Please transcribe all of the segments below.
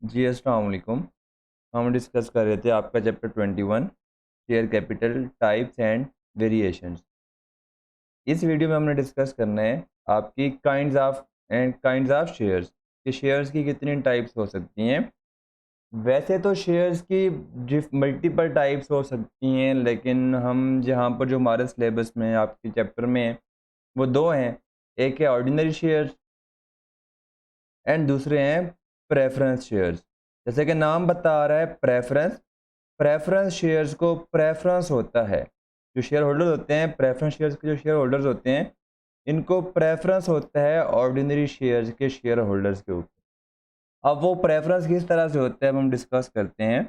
जी अस्सलाम वालेकुम। हम डिस्कस कर रहे थे आपका chapter 21 share capital types and variations. इस वीडियो में हमने डिस्कस करना है आपकी काइंड्स ऑफ शेयर्स कि शेयर्स की कितनी टाइप्स हो सकती हैं। वैसे तो शेयर्स की मल्टीपल टाइप्स हो सकती हैं, लेकिन हम जहाँ पर जो हमारे सिलेबस में आपके चैप्टर में है वो दो हैं। एक है ऑर्डिनरी शेयर्स एंड दूसरे हैं प्रेफरेंस शेयर्स। जैसे कि नाम बता रहा है प्रेफरेंस शेयर्स को प्रेफरेंस होता है। जो शेयर होल्डर्स होते हैं, प्रेफरेंस शेयर्स के जो शेयर होल्डर्स होते हैं, इनको प्रेफरेंस होता है ऑर्डिनरी शेयर्स के शेयर होल्डर्स के ऊपर। अब वो प्रेफरेंस किस तरह से होता है हम डिस्कस करते हैं।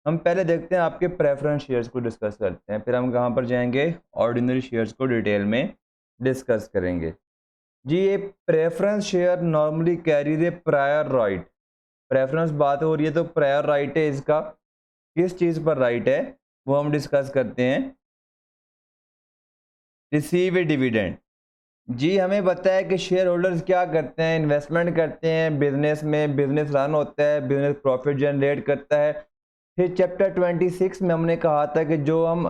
हम पहले देखते हैं आपके प्रेफरेंस शेयर्स को डिस्कस करते हैं, फिर हम कहाँ पर जाएंगे, ऑर्डिनरी शेयर्स को डिटेल में डिस्कस करेंगे। जी, ये preference share normally carry the prior right. Preference बात हो रही है तो प्रायर राइट है इसका, किस चीज़ पर राइट है वो हम डिस्कस करते हैं। रिसीव ए डिविडेंड। जी, हमें पता है कि शेयर होल्डर्स क्या करते हैं, इन्वेस्टमेंट करते हैं बिजनेस में, बिजनेस रन होता है, बिजनेस प्रॉफिट जनरेट करता है। फिर चैप्टर 26 में हमने कहा था कि जो हम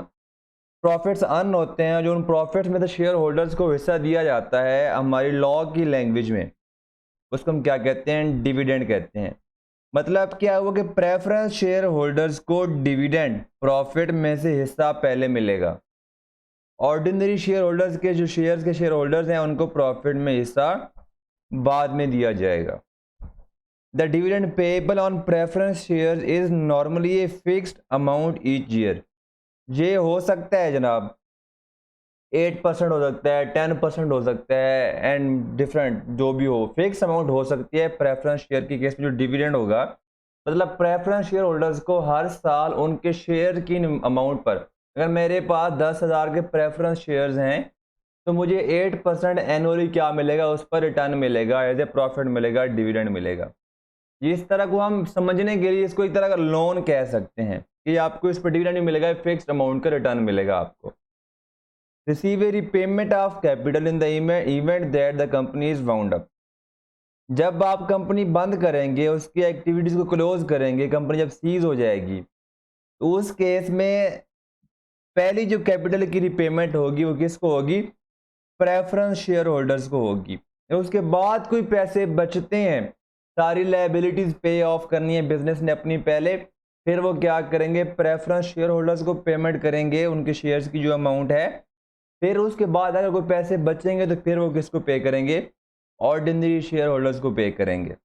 प्रॉफिट्स अर्न होते हैं, जो उन प्रॉफिट्स में से शेयर होल्डर्स को हिस्सा दिया जाता है, हमारी लॉ की लैंग्वेज में उसको हम क्या कहते हैं, डिविडेंड कहते हैं। मतलब क्या हुआ कि प्रेफरेंस शेयर होल्डर्स को डिविडेंड प्रॉफिट में से हिस्सा पहले मिलेगा। ऑर्डिनरी शेयर होल्डर्स के जो शेयर होल्डर्स हैं उनको प्रॉफिट में हिस्सा बाद में दिया जाएगा। The dividend payable on preference share is normally a fixed amount each year. ये हो सकता है जनाब 8% हो सकता है, 10% हो सकता है, एंड डिफरेंट जो भी हो फिक्स अमाउंट हो सकती है। प्रेफरेंस शेयर के केस में जो डिविडेंड होगा, मतलब प्रेफरेंस शेयर होल्डर्स को हर साल उनके शेयर की अमाउंट पर, अगर मेरे पास 10,000 के प्रेफरेंस शेयर्स हैं तो मुझे 8% एनुअली क्या मिलेगा, उस पर रिटर्न मिलेगा, एज ए प्रॉफिट मिलेगा, डिविडेंड मिलेगा। इस तरह को हम समझने के लिए इसको एक तरह का लोन कह सकते हैं कि आपको इस पर डिविडेंड मिलेगा, फिक्स्ड अमाउंट का रिटर्न मिलेगा आपको। Receive A repayment of capital in the event that the company is wound up. जब आप कंपनी बंद करेंगे, उसकी एक्टिविटीज को क्लोज करेंगे, कंपनी जब सीज हो जाएगी, तो उस केस में पहली जो कैपिटल की रिपेमेंट होगी वो किसको होगी, प्रेफरेंस शेयर होल्डर्स को होगी। उसके बाद कोई पैसे बचते हैं, सारी लायबिलिटीज पे ऑफ करनी है बिजनेस ने अपनी पहले, फिर वो क्या करेंगे, प्रेफरेंस शेयर होल्डर्स को पेमेंट करेंगे उनके शेयर्स की जो अमाउंट है। फिर उसके बाद अगर कोई पैसे बचेंगे तो फिर वो किसको पे करेंगे, ऑर्डिनरी शेयर होल्डर्स को पे करेंगे।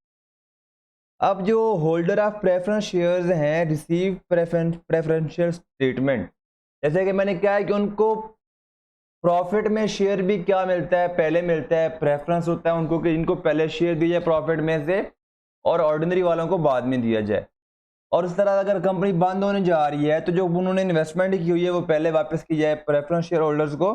अब जो होल्डर ऑफ प्रेफरेंस शेयर्स हैं रिसीव प्रेफरेंशियल ट्रीटमेंट। जैसे कि मैंने क्या है कि उनको प्रॉफिट में शेयर भी क्या मिलता है, पहले मिलता है, प्रेफरेंस होता है उनको कि इनको पहले शेयर दिया जाए प्रॉफिट में से और ऑर्डिनरी वालों को बाद में दिया जाए। और उस तरह अगर कंपनी बंद होने जा रही है तो जो उन्होंने इन्वेस्टमेंट की हुई है वो पहले वापस की जाए प्रेफरेंस शेयर होल्डर्स को,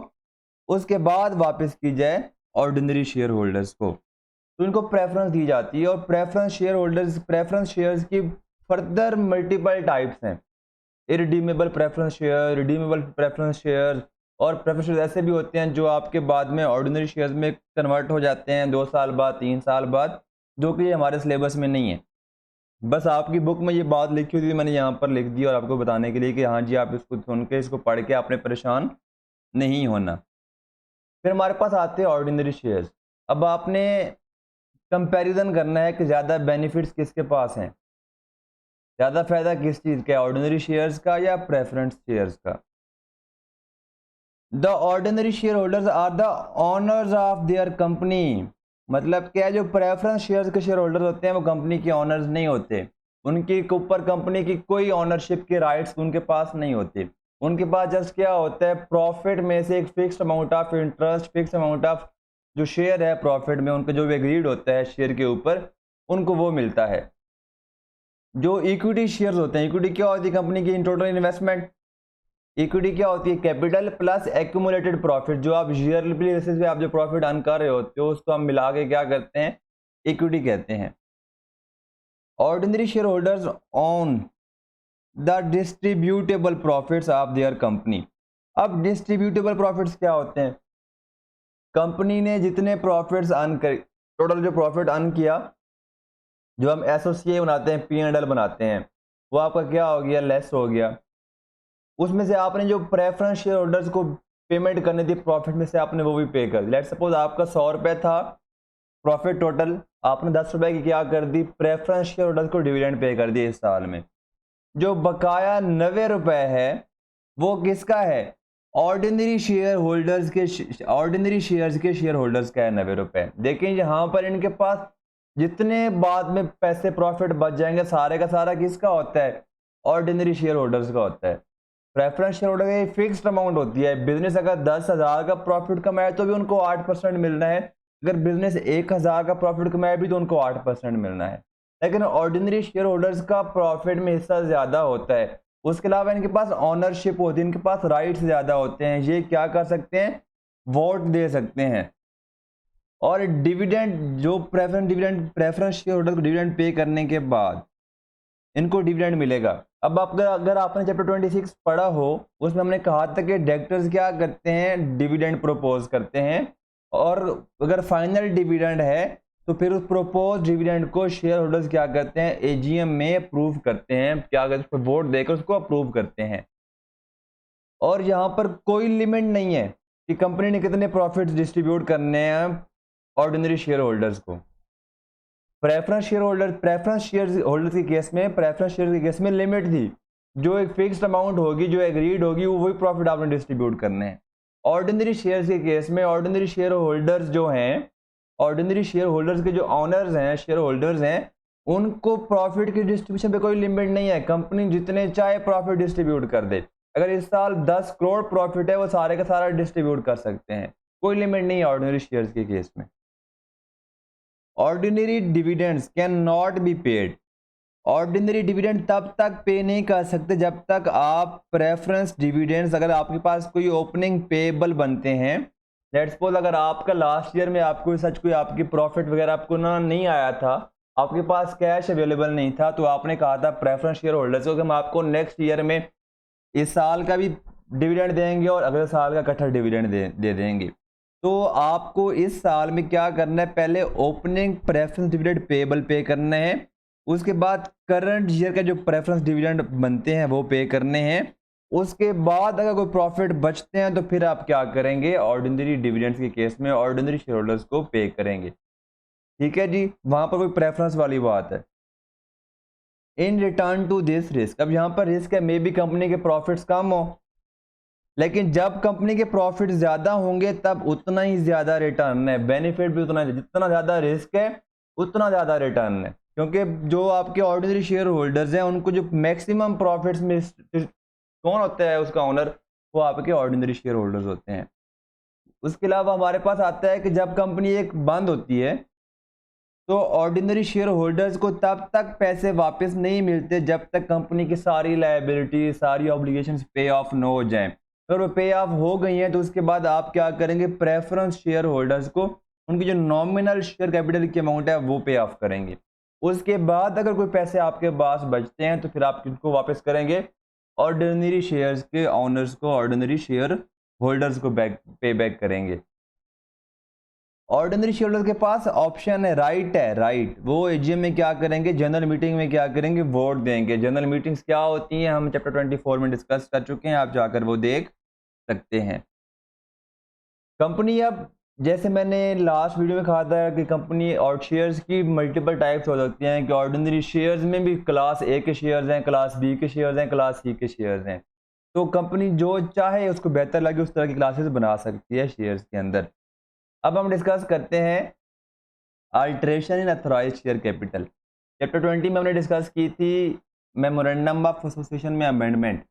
उसके बाद वापस की जाए ऑर्डिनरी शेयर होल्डर्स को। तो इनको प्रेफरेंस दी जाती है। और प्रेफरेंस शेयर्स की फर्दर मल्टीपल टाइप्स हैं। Irredeemable preference share, redeemable preference share, और प्रेफरेंस शेयर ऐसे भी होते हैं जो आपके बाद में ऑर्डिनरी शेयर्स में कन्वर्ट हो जाते हैं 2 साल बाद, 3 साल बाद, जो कि हमारे सिलेबस में नहीं है। बस आपकी बुक में ये बात लिखी हुई थी, मैंने यहाँ पर लिख दी और आपको बताने के लिए कि हाँ जी, आप इसको सुन के इसको पढ़ के आपने परेशान नहीं होना। फिर हमारे पास आते हैं ऑर्डिनरी शेयर्स। अब आपने कंपैरिजन करना है कि ज़्यादा बेनिफिट्स किसके पास हैं, ज़्यादा फायदा किस चीज़ का, ऑर्डिनरी शेयर्स का या प्रेफरेंस शेयर्स का। The ordinary shareholders are the owners of their company. मतलब क्या है, जो प्रेफरेंस शेयर्स के शेयर होल्डर होते हैं वो कंपनी के ऑनर्स नहीं होते, उनके ऊपर कंपनी की कोई ऑनरशिप के राइट्स उनके पास नहीं होते। उनके पास जस्ट क्या होता है, प्रॉफिट में से एक fixed amount of interest, fix amount of जो शेयर है प्रॉफिट में उनका जो एग्रीड होता है शेयर के ऊपर, उनको वो मिलता है। जो इक्विटी शेयर्स होते हैं, इक्विटी क्या होती है कंपनी की इन टोटल इन्वेस्टमेंट, इक्विटी क्या होती है, कैपिटल प्लस एक्यूमुलेटेड प्रॉफिट। जो आप ईयरली बेसिस पे आप जो प्रॉफिट अर्न कर रहे होते हो उसको हम मिला के क्या करते हैं, इक्विटी कहते हैं। Ordinary share holders own the distributable profits of their company. अब डिस्ट्रीब्यूटेबल प्रॉफिट्स क्या होते हैं, कंपनी ने जितने प्रॉफिट्स अर्न कर, टोटल जो प्रॉफिट अर्न किया जो हम एसोसिए बनाते हैं, P&L बनाते हैं, वो आपका क्या हो गया, लेस हो गया। उसमें से आपने जो प्रेफरेंस शेयर होल्डर्स को पेमेंट करनी थी प्रॉफिट में से, आपने वो भी पे कर दी। लेट सपोज आपका 100 रुपये था प्रॉफिट टोटल, आपने 10 रुपये की क्या कर दी, प्रेफरेंस शेयर होल्डर्स को डिविडेंड पे कर दिए इस साल में। जो बकाया 90 रुपये है वो किसका है, ऑर्डिनरी शेयर होल्डर्स के, ऑर्डिनरी शेयर्स के शेयर होल्डर्स का है 90 रुपये। देखें यहाँ पर इनके पास जितने बाद में पैसे प्रॉफिट बच जाएंगे सारे का सारा किसका होता है, ऑर्डिनरी शेयर होल्डर्स का होता है। प्रेफरेंस शेयर होल्डर की फिक्स्ड अमाउंट होती है। बिजनेस अगर 10,000 का प्रॉफिट कमाए तो भी उनको 8% मिलना है, अगर बिजनेस 1,000 का प्रॉफिट कमाए भी तो उनको 8% मिलना है। लेकिन ऑर्डिनरी शेयर होल्डर्स का प्रॉफिट में हिस्सा ज़्यादा होता है, उसके अलावा इनके पास ऑनरशिप होती है, इनके पास राइट्स ज़्यादा होते हैं, ये क्या कर सकते हैं, वोट दे सकते हैं। और डिविडेंड जो प्रेफरेंस शेयर होल्डर को डिविडेंड पे करने के बाद इनको डिविडेंड मिलेगा। अब आप अगर आपने चैप्टर 26 पढ़ा हो, उसमें हमने कहा था कि डायरेक्टर्स क्या करते हैं, डिविडेंड प्रोपोज करते हैं, और अगर फाइनल डिविडेंड है तो फिर उस प्रोपोज डिविडेंड को शेयर होल्डर्स क्या करते हैं, एजीएम में अप्रूव करते हैं, क्या करते हैं, वोट देकर उसको अप्रूव करते हैं। और यहाँ पर कोई लिमिट नहीं है कि कंपनी ने कितने प्रॉफिट्स डिस्ट्रीब्यूट करने हैं ऑर्डिनरी शेयर होल्डर्स को। प्रेफरेंस शेयर होल्डर के केस में, प्रेफरेंस शेयर के केस में लिमिट थी, जो एक फिक्स्ड अमाउंट होगी, जो एग्रीड होगी, वो वही प्रॉफिट आपने डिस्ट्रीब्यूट करने हैं। ऑर्डिनरी शेयर के केस में ऑर्डिनरी शेयर होल्डर्स जो हैं, ऑर्डिनरी शेयर होल्डर्स के जो ऑनर्स हैं, शेयर होल्डर्स हैं, उनको प्रॉफिट की डिस्ट्रीब्यूशन पे कोई लिमिट नहीं है। कंपनी जितने चाहे प्रॉफिट डिस्ट्रीब्यूट कर दे, अगर इस साल 10 करोड़ प्रॉफिट है वो सारे का सारा डिस्ट्रीब्यूट कर सकते हैं, कोई लिमिट नहीं है ऑर्डिनरी शेयर्स के केस में। Ordinary dividends can not be paid, ordinary dividend तब तक पे नहीं कर सकते जब तक आप प्रेफरेंस डिविडेंड्स, अगर आपके पास कोई ओपनिंग पेएबल बनते हैं, लेट्स सपोज अगर आपका लास्ट ईयर में आपको सच कोई आपकी प्रॉफिट वगैरह आपको ना नहीं आया था, आपके पास कैश अवेलेबल नहीं था, तो आपने कहा था प्रेफरेंस शेयर होल्डर्स को कि हम आपको नेक्स्ट ईयर में इस साल का भी डिविडेंड देंगे और अगले साल का इकट्ठा डिविडेंड दे देंगे। तो आपको इस साल में क्या करना है, पहले ओपनिंग प्रेफरेंस डिविडेंड पेएबल पे करना है, उसके बाद करंट ईयर का जो प्रेफरेंस डिविडेंड बनते हैं वो पे करने हैं, उसके बाद अगर कोई प्रॉफिट बचते हैं तो फिर आप क्या करेंगे, ऑर्डिनरी डिविडेंड्स के केस में ऑर्डिनरी शेयर होल्डर्स को पे करेंगे। ठीक है जी, वहां पर कोई प्रेफरेंस वाली बात है। In return to this risk, अब यहाँ पर रिस्क है मे बी कंपनी के प्रॉफिट्स कम हो, लेकिन जब कंपनी के प्रॉफिट ज्यादा होंगे तब उतना ही ज्यादा रिटर्न है, बेनिफिट भी उतना, जितना ज्यादा रिस्क है उतना ज्यादा रिटर्न है, क्योंकि जो आपके ऑर्डिनरी शेयर होल्डर्स हैं उनको जो मैक्सिमम प्रॉफिट्स में कौन होता है उसका ओनर, वो आपके ऑर्डिनरी शेयर होल्डर्स होते हैं। उसके अलावा हमारे पास आता है कि जब कंपनी एक बंद होती है तो ऑर्डिनरी शेयर होल्डर्स को तब तक पैसे वापस नहीं मिलते जब तक कंपनी की सारी लायबिलिटी, सारी ऑब्लिगेशंस पे ऑफ न हो जाएं। अगर वो पे ऑफ हो गई हैं तो उसके बाद आप क्या करेंगे, प्रेफरेंस शेयर होल्डर्स को उनकी जो नॉमिनल शेयर कैपिटल की अमाउंट है वो पे ऑफ करेंगे। उसके बाद अगर कोई पैसे आपके पास बचते हैं तो फिर आप किनको वापस करेंगे, ऑर्डिनरी शेयर्स के ऑनर्स को, ऑर्डिनरी शेयर होल्डर्स को पे बैक करेंगे। ऑर्डिनरी शेयर होल्डर के पास ऑप्शन है, राइट है, राइट, वो एजीएम में क्या करेंगे, जनरल मीटिंग में क्या करेंगे, वोट देंगे। जनरल मीटिंग्स क्या होती हैं हम चैप्टर 24 में डिस्कस कर चुके हैं, आप जाकर वो देख सकते हैं। कंपनी, अब जैसे मैंने लास्ट वीडियो में कहा था कि कंपनी और शेयर्स की मल्टीपल टाइप्स हो सकती हैं, कि ऑर्डिनरी शेयर्स में भी क्लास ए के शेयर्स हैं, क्लास बी के शेयर्स हैं, क्लास सी के शेयर्स हैं। तो कंपनी जो चाहे उसको बेहतर लगे उस तरह की क्लासेस बना सकती है शेयर्स के अंदर। अब हम डिस्कस करते हैं अल्टरेशन इन अथोराइज्ड शेयर कैपिटल। चैप्टर 20 में हमने डिस्कस की थी मेमोरेंडम ऑफ एसोसिएशन में अमेंडमेंट।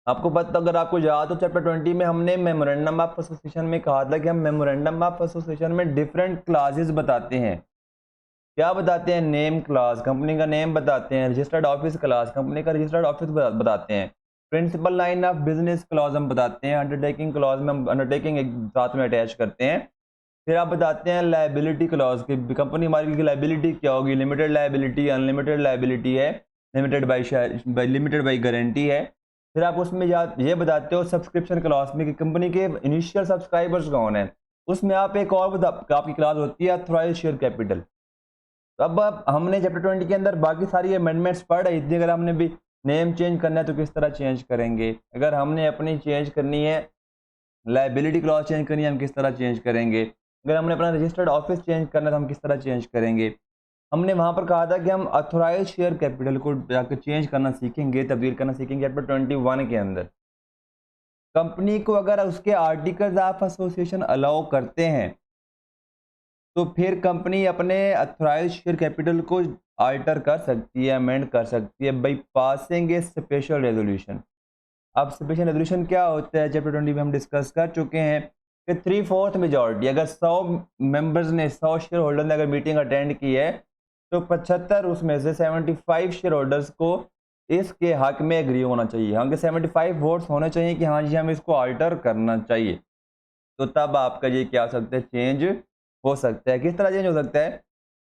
आपको पता, अगर आपको याद हो, चैप्टर 20 में हमने मेमोरेंडम ऑफ एसोसिएशन में कहा था कि हम मेमोरेंडम ऑफ एसोसिएशन में डिफरेंट क्लासेस बताते हैं। क्या बताते हैं, नेम क्लास, कंपनी का नेम बताते हैं, रजिस्टर्ड ऑफिस क्लास, कंपनी का रजिस्टर्ड ऑफिस बताते हैं, principal line of business clause हम बताते हैं, अंडरटेकिंग क्लॉज में हम अंडरटेकिंग एक साथ में अटैच करते हैं। फिर आप बताते हैं लायबिलिटी क्लॉज की, कंपनी हमारी की लायबिलिटी क्या होगी, लिमिटेड लायबिलिटी, अनलिमिटेड लायबिलिटी है, लिमिटेड बाई गारंटी है। फिर आप उसमें ये बताते हो सब्सक्रिप्शन क्लॉज में कि कंपनी के इनिशियल सब्सक्राइबर्स कौन है। उसमें आप एक और आपकी क्लास होती है अथोराइज्ड शेयर कैपिटल। तो अब हमने चैप्टर 20 के अंदर बाकी सारी अमेंडमेंट्स पढ़ रही थी, अगर हमने भी नेम चेंज करना है तो किस तरह चेंज करेंगे, अगर हमने अपनी चेंज करनी है लाइबिलिटी क्लॉज चेंज करनी है हम किस तरह चेंज करेंगे, अगर हमने अपना रजिस्टर्ड ऑफिस चेंज करना है तो हम किस तरह चेंज करेंगे। हमने वहाँ पर कहा था कि हम अथोराइज शेयर कैपिटल को जाकर चेंज करना सीखेंगे, तब्दील करना सीखेंगे चैप्टर 21 के अंदर। कंपनी को अगर उसके आर्टिकल्स ऑफ एसोसिएशन अलाउ करते हैं तो फिर कंपनी अपने अथोराइज शेयर कैपिटल को आल्टर कर सकती है, अमेंड कर सकती है by passing a special resolution. अब स्पेशल रेजोल्यूशन क्या होता है चैप्टर 20 में हम डिस्कस कर चुके हैं कि 3/4 मेजॉरिटी, अगर 100 मेंबर्स ने 100 शेयर होल्डर ने अगर मीटिंग अटेंड की है तो 75 उसमें से 75 शेयर होल्डर्स को इसके हक में एग्री होना चाहिए, हाँ कि 75 वोट्स होने चाहिए कि हाँ जी हम इसको आल्टर करना चाहिए, तो तब आपका ये क्या हो सकता है, चेंज हो सकता है। किस तरह चेंज हो सकता है,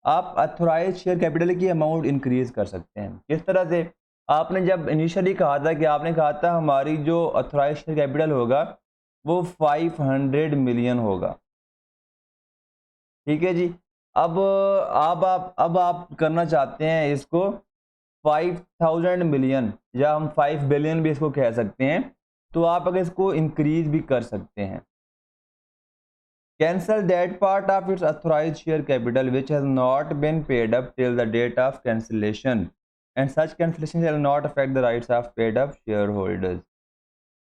आप अथोराइज शेयर कैपिटल की अमाउंट इंक्रीज कर सकते हैं। किस तरह से, आपने जब इनिशियली कहा था कि आपने कहा था हमारी जो अथोराइज शेयर कैपिटल होगा वो 500 मिलियन होगा, ठीक है जी। अब आप करना चाहते हैं इसको 5000 मिलियन या हम 5 बिलियन भी इसको कह सकते हैं, तो आप अगर इसको इंक्रीज भी कर सकते हैं। Cancel that part of its authorized share capital which has not been paid up till the date of cancellation, and such cancellation shall not affect the rights of paid up shareholders।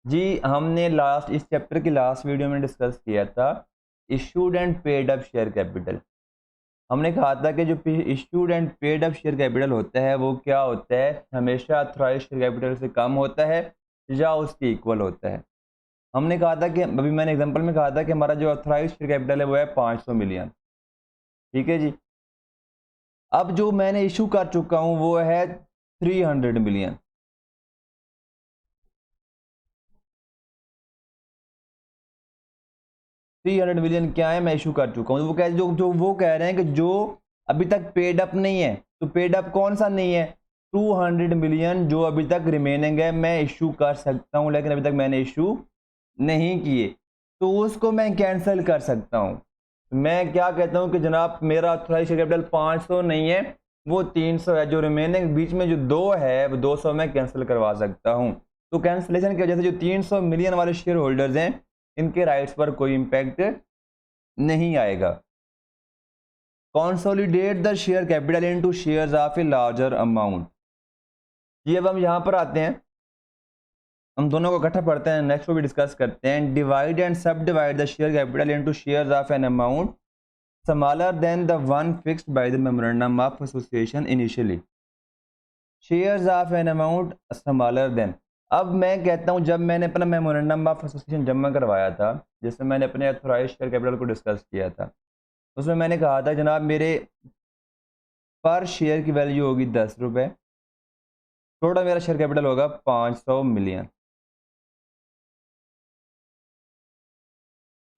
जी हमने इस chapter की last video में discuss किया था issued and paid up share capital. हमने कहा था कि जो issued and paid up share capital होता है वो क्या होता है, हमेशा अथोराइज शेयर कैपिटल से कम होता है या उसके इक्वल होता है। हमने कहा था कि अभी मैंने एग्जांपल में कहा था कि हमारा जो अथोराइज शेयर कैपिटल है वो है 500 मिलियन, ठीक है जी। अब जो मैंने इशू कर चुका हूं वो है 300 मिलियन। क्या है, मैं इशू कर चुका हूं। वो कह वो कह रहे हैं कि जो अभी तक पेड अप नहीं है, तो पेड अप कौन सा नहीं है, 200 मिलियन जो अभी तक रिमेनिंग है मैं इशू कर सकता हूं, लेकिन अभी तक मैंने इशू नहीं किए, तो उसको मैं कैंसिल कर सकता हूं। मैं क्या कहता हूं कि जनाब मेरा अथोराइज शेयर कैपिटल 500 नहीं है, वो 300 है, जो रिमेनिंग बीच में जो 2 है वो 200 मैं कैंसिल करवा सकता हूं। तो कैंसिलेशन की वजह से जो 300 मिलियन वाले शेयर होल्डर्स हैं इनके राइट्स पर कोई इंपैक्ट नहीं आएगा। Consolidate the share capital into shares of a larger amount. ये अब हम यहाँ पर आते हैं, हम दोनों को इकट्ठा पढ़ते हैं, नेक्स्ट को भी डिस्कस करते हैं। डिवाइड एंड सब divide the share capital into shares of an amount smaller than the one fixed by the memorandum of association initially. Shares of an amount smaller than, अब मैं कहता हूं जब मैंने अपना मेमोरेंडम ऑफ एसोसिएशन जमा करवाया था, जिसमें मैंने अपने अथोराइज शेयर कैपिटल को डिस्कस किया था, उसमें मैंने कहा था जनाब मेरे पर शेयर की वैल्यू होगी 10 रुपये, टोटल मेरा शेयर कैपिटल होगा 500 मिलियन।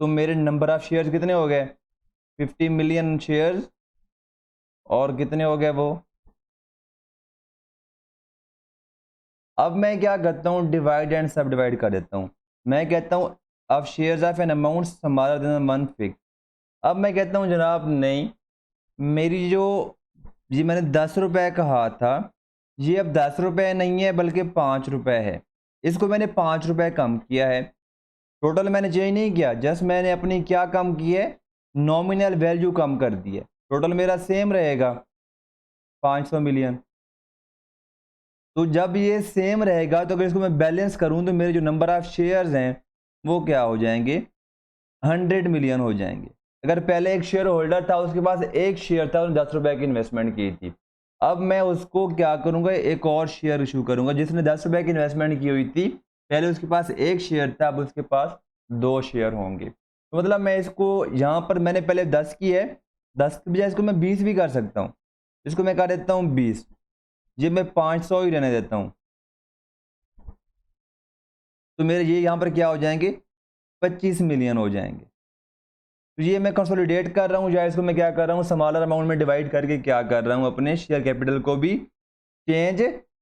तो मेरे नंबर ऑफ शेयर्स कितने हो गए, 50 मिलियन शेयर्स, और कितने हो गए वो। अब मैं क्या करता हूँ, डिवाइड एंड सब डिवाइड कर देता हूँ। मैं कहता हूँ अब shares of an amount smaller than one fix. अब मैं कहता हूँ जनाब नहीं, मेरी जो ये मैंने 10 रुपये कहा था ये अब 10 रुपये नहीं है बल्कि 5 रुपये है, इसको मैंने 5 रुपये कम किया है। टोटल मैंने चेंज नहीं किया, जस्ट मैंने अपनी क्या कम की है, नॉमिनल वैल्यू कम कर दी है। टोटल मेरा सेम रहेगा 500 मिलियन। तो जब ये सेम रहेगा तो अगर इसको मैं बैलेंस करूं तो मेरे जो नंबर ऑफ शेयर्स हैं वो क्या हो जाएंगे, 100 मिलियन हो जाएंगे। अगर पहले एक शेयर होल्डर था उसके पास एक शेयर था, उसने 10 रुपये की इन्वेस्टमेंट की थी, अब मैं उसको क्या करूंगा, एक और शेयर इशू करूंगा। जिसने 10 रुपये की इन्वेस्टमेंट की हुई थी पहले उसके पास एक शेयर था, अब उसके पास 2 शेयर होंगे। तो मतलब मैं इसको यहाँ पर मैंने पहले 10 की है, 10 की बजाय इसको मैं 20 भी कर सकता हूँ, इसको मैं कर देता हूँ 20, ये मैं 500 ही रहने देता हूँ। तो मेरे ये यहाँ पर क्या हो जाएंगे, 25 मिलियन हो जाएंगे। तो ये मैं कंसोलिडेट कर रहा हूँ या इसको मैं क्या कर रहा हूँ, स्मॉलर अमाउंट में डिवाइड करके क्या कर रहा हूँ, अपने शेयर कैपिटल को भी चेंज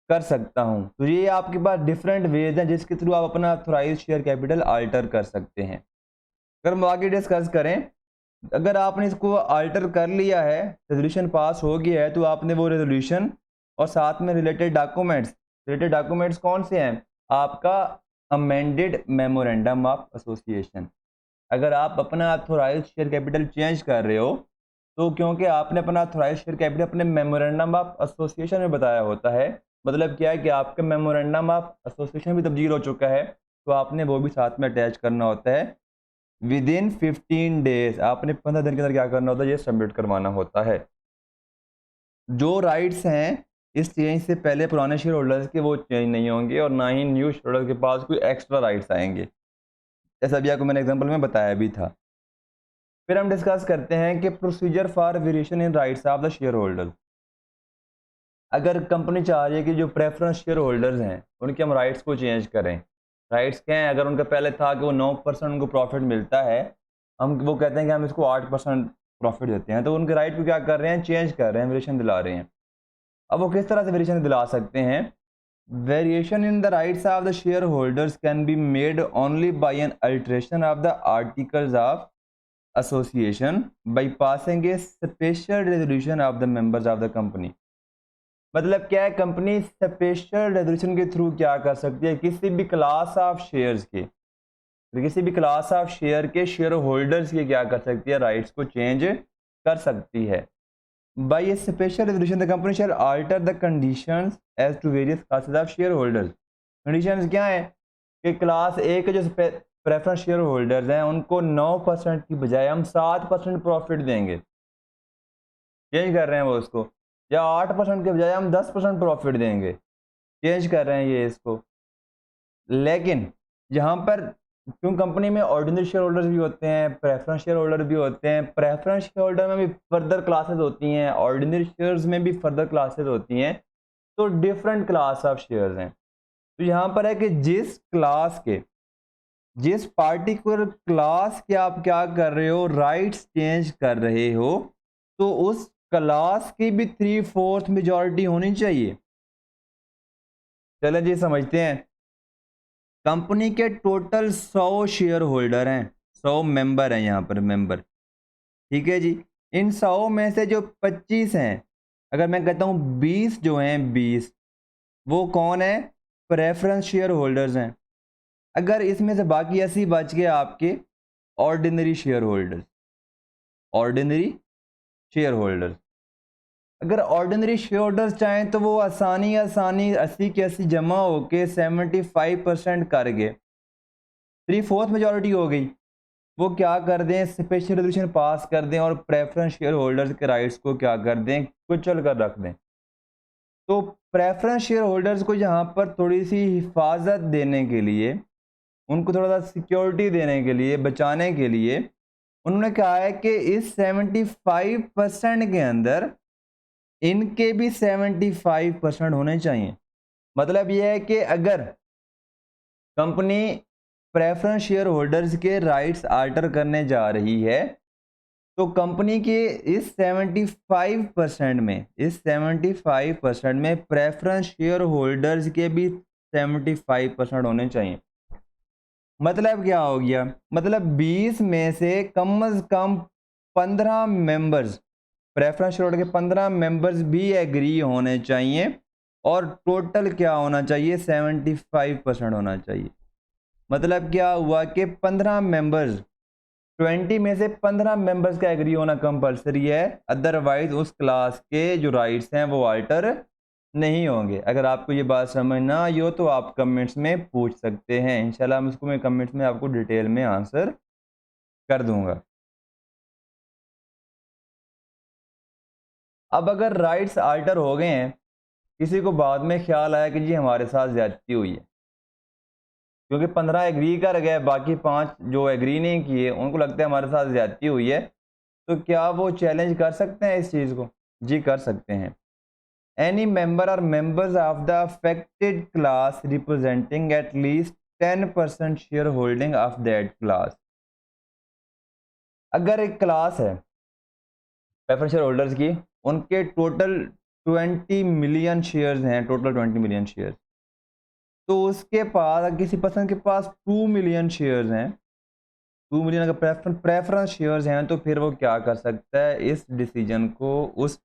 कर सकता हूँ। तो ये आपके पास डिफरेंट वेज हैं जिसके थ्रू आप अपना अथोराइज शेयर कैपिटल अल्टर कर सकते हैं। अगर हम आगे डिस्कस करें अगर आपने इसको अल्टर कर लिया है, रेजोल्यूशन पास हो गया है, तो आपने वो रेजोल्यूशन और साथ में रिलेटेड डॉक्यूमेंट्स कौन से हैं? आपका अमेंडेड मेमोरेंडम ऑफ एसोसिएशन। अगर आप अपना ऑथोराइज्ड शेयर कैपिटल चेंज कर रहे हो, तो क्योंकि आपने अपना ऑथोराइज्ड शेयर कैपिटल अपने मेमोरेंडम ऑफ एसोसिएशन में बताया होता है, मतलब क्या है कि आपका मेमोरेंडम ऑफ एसोसिएशन भी तब्दील हो चुका है, तो आपने वो भी साथ में अटैच करना होता है। विद इन 15 डेज आपने 15 दिन के अंदर क्या करना होता है? ये सबमिट करवाना होता है। जो राइट्स हैं इस चेंज से पहले पुराने शेयर होल्डर्स के, वो चेंज नहीं होंगे और ना ही न्यू शेयर होल्डर के पास कोई एक्स्ट्रा राइट्स आएंगे, जैसा अभी आपको मैंने एग्जांपल में बताया भी था। फिर हम डिस्कस करते हैं कि procedure for variation in rights of the share holder. अगर कंपनी चाह रही है कि जो प्रेफरेंस शेयर होल्डर्स हैं उनके हम राइट्स को चेंज करें, राइट्स क्या हैं? अगर उनका पहले था कि वो 9% उनको प्रॉफिट मिलता है, हम वो कहते हैं कि हम इसको 8% प्रॉफिट देते हैं, तो उनके राइट को क्या कर रहे हैं? चेंज कर रहे हैं, वेरिएशन दिला रहे हैं। अब वो किस तरह से वेरिएशन दिला सकते हैं? Variation in the rights of the shareholders can be made only by an alteration of the articles of association by passing a special resolution of the members of the company. मतलब क्या है? Company special resolution के through क्या कर सकती है? किसी भी क्लास ऑफ शेयर्स के, किसी भी क्लास ऑफ शेयर के शेयर होल्डर्स के क्या कर सकती है? राइट्स को चेंज कर सकती है। By a special resolution the company shall alter the conditions as to various classes of shareholders. Conditions क्या है? कि क्लास ए के जो प्रेफरेंस शेयर होल्डर्स हैं उनको 9% की बजाय हम 7% प्रॉफिट देंगे, चेंज कर रहे हैं वो उसको, या 8% के बजाय हम 10% प्रॉफिट देंगे, चेंज कर रहे हैं ये इसको। लेकिन यहाँ पर क्यों कंपनी में ऑर्डिनरी शेयर होल्डर्स भी होते हैं, प्रेफरेंस शेयर होल्डर भी होते हैं, प्रेफरेंस शेयर होल्डर में भी फर्दर क्लासेस होती हैं, ऑर्डिनरी शेयर्स में भी फर्दर क्लासेस होती हैं, तो डिफरेंट क्लास ऑफ शेयर्स हैं। तो यहाँ पर है कि जिस पार्टिकुलर क्लास के आप क्या कर रहे हो? राइट्स चेंज कर रहे हो, तो उस क्लास की भी 3/4 मेजॉरिटी होनी चाहिए। चलें जी समझते हैं। कंपनी के टोटल 100 शेयर होल्डर हैं, 100 मेंबर हैं यहाँ पर, मेंबर, ठीक है जी। इन 100 में से जो 25 हैं, अगर मैं कहता हूँ 20 जो हैं, 20 वो कौन है? प्रेफरेंस शेयर होल्डर्स हैं। अगर इसमें से बाकी 80 बच गए आपके ordinary share holders, ordinary share holders. अगर ऑर्डिनरी शेयर होल्डर्स चाहें तो वो आसानी 80 के 80 जमा होके 75% कर गए, 3/4 मेजॉरिटी हो गई। वो क्या कर दें? स्पेशल रेजोल्यूशन पास कर दें और प्रेफरेंस शेयर होल्डर्स के राइट्स को क्या कर दें? कुचल कर रख दें। तो प्रेफरेंस शेयर होल्डर्स को यहाँ पर थोड़ी सी हिफाजत देने के लिए, उनको थोड़ा सा सिक्योरिटी देने के लिए, बचाने के लिए, उन्होंने कहा है कि इस 75% के अंदर इनके भी 75% होने चाहिए। मतलब यह है कि अगर कंपनी प्रेफरेंस शेयर होल्डर्स के राइट्स आल्टर करने जा रही है, तो कंपनी के इस 75% में प्रेफरेंस शेयर होल्डर्स के भी 75% होने चाहिए। मतलब क्या हो गया? मतलब 20 में से कम 15 मेंबर्स, प्रेफरेंस शेयर होल्डर के 15 मेंबर्स भी एग्री होने चाहिए और टोटल क्या होना चाहिए? 75% होना चाहिए। मतलब क्या हुआ कि 15 मेंबर्स, 20 में से 15 मेंबर्स का एग्री होना कंपलसरी है, अदरवाइज उस क्लास के जो राइट्स हैं वो अल्टर नहीं होंगे। अगर आपको ये बात समझ ना आई हो तो आप कमेंट्स में पूछ सकते हैं, इंशाल्लाह मैं कमेंट्स में आपको डिटेल में आंसर कर दूंगा। अब अगर राइट्स अल्टर हो गए हैं, किसी को बाद में ख्याल आया कि जी हमारे साथ ज्यादती हुई है, क्योंकि 15 एग्री कर गए, बाकी 5 जो एग्री नहीं किए उनको लगता है हमारे साथ ज्यादती हुई है, तो क्या वो चैलेंज कर सकते हैं इस चीज़ को? जी कर सकते हैं। एनी मेंबर और members of the affected class representing at least 10% share holding of that class. अगर एक क्लास है प्रेफरेंस शेयर होल्डर्स की, उनके टोटल 20 मिलियन शेयर्स हैं, टोटल 20 मिलियन शेयर्स, तो उसके पास किसी पर्सन के पास 2 मिलियन शेयर्स हैं, 2 मिलियन अगर प्रेफरेंस शेयर्स हैं तो फिर वो क्या कर सकता है, इस डिसीजन को, उस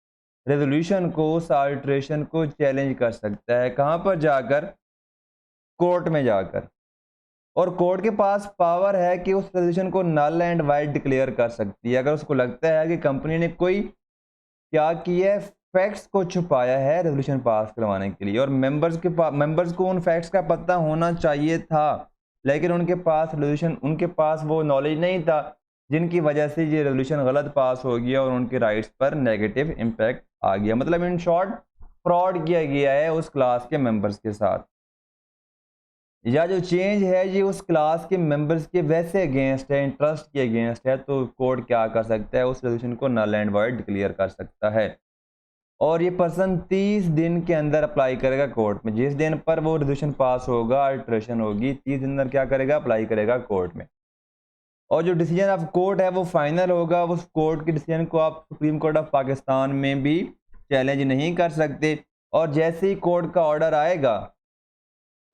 रेजोल्यूशन को, उस आर्बिट्रेशन को चैलेंज कर सकता है। कहाँ पर जाकर? कोर्ट में जाकर। और कोर्ट के पास पावर है कि उस रेजोल्यूशन को नल एंड वाइड डिक्लेयर कर सकती है। अगर उसको लगता है कि कंपनी ने कोई क्या किया है, फैक्ट्स को छुपाया है रेजोल्यूशन पास करवाने के लिए, और मेंबर्स को उन फैक्ट्स का पता होना चाहिए था, लेकिन उनके पास वो नॉलेज नहीं था, जिनकी वजह से ये रेजोल्यूशन गलत पास हो गया और उनके राइट्स पर नेगेटिव इम्पैक्ट आ गया। मतलब इन शॉर्ट फ्रॉड किया गया है उस क्लास के मेंबर्स के साथ, या जो चेंज है ये उस क्लास के मेंबर्स के वैसे अगेंस्ट है, इंटरेस्ट के अगेंस्ट है, तो कोर्ट क्या कर सकता है, उस रेजोल्यूशन को नल एंड वॉइड डिक्लेयर कर सकता है। और ये पर्सन 30 दिन के अंदर अप्लाई करेगा कोर्ट में। जिस दिन पर वो रेजोल्यूशन पास होगा, अल्ट्रेशन होगी, 30 दिन अंदर क्या करेगा, अप्लाई करेगा कोर्ट में। और जो डिसीजन ऑफ कोर्ट है वो फाइनल होगा। उस कोर्ट के डिसीजन को आप सुप्रीम कोर्ट ऑफ पाकिस्तान में भी चैलेंज नहीं कर सकते। और जैसे ही कोर्ट का ऑर्डर आएगा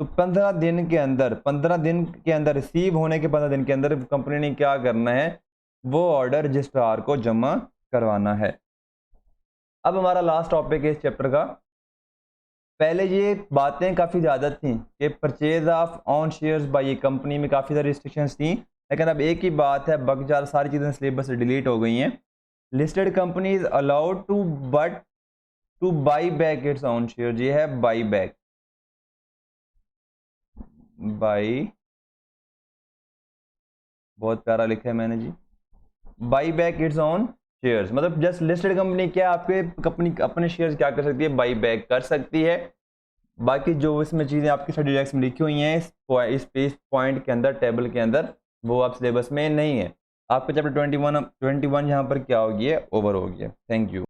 तो 15 दिन के अंदर रिसीव होने के 15 दिन के अंदर कंपनी ने क्या करना है, वो ऑर्डर रजिस्ट्रार को जमा करवाना है। अब हमारा लास्ट टॉपिक है इस चैप्टर का। पहले ये बातें काफ़ी ज़्यादा थी कि purchase of own shares by ये कंपनी में काफ़ी सारी रिस्ट्रिक्शंस थी, लेकिन अब एक ही बात है, बाकी ज़्यादा सारी चीज़ें सिलेबस से डिलीट हो गई हैं। Listed company is allowed two by back its on share. ये है बाई बैक, बाई, बहुत प्यारा लिखा है मैंने जी, buy back its on shares. मतलब जस्ट लिस्टेड कंपनी क्या आपके कंपनी अपने शेयर्स क्या कर सकती है, बाई बैक कर सकती है। बाकी जो इसमें चीज़ें आपकी स्टडी डेस्क में लिखी हुई हैं इस पॉइंट के अंदर, टेबल के अंदर, वो आप सिलेबस में नहीं है। आपका चैप्टर 21 यहाँ पर क्या हो गया, ओवर हो गया। Thank you.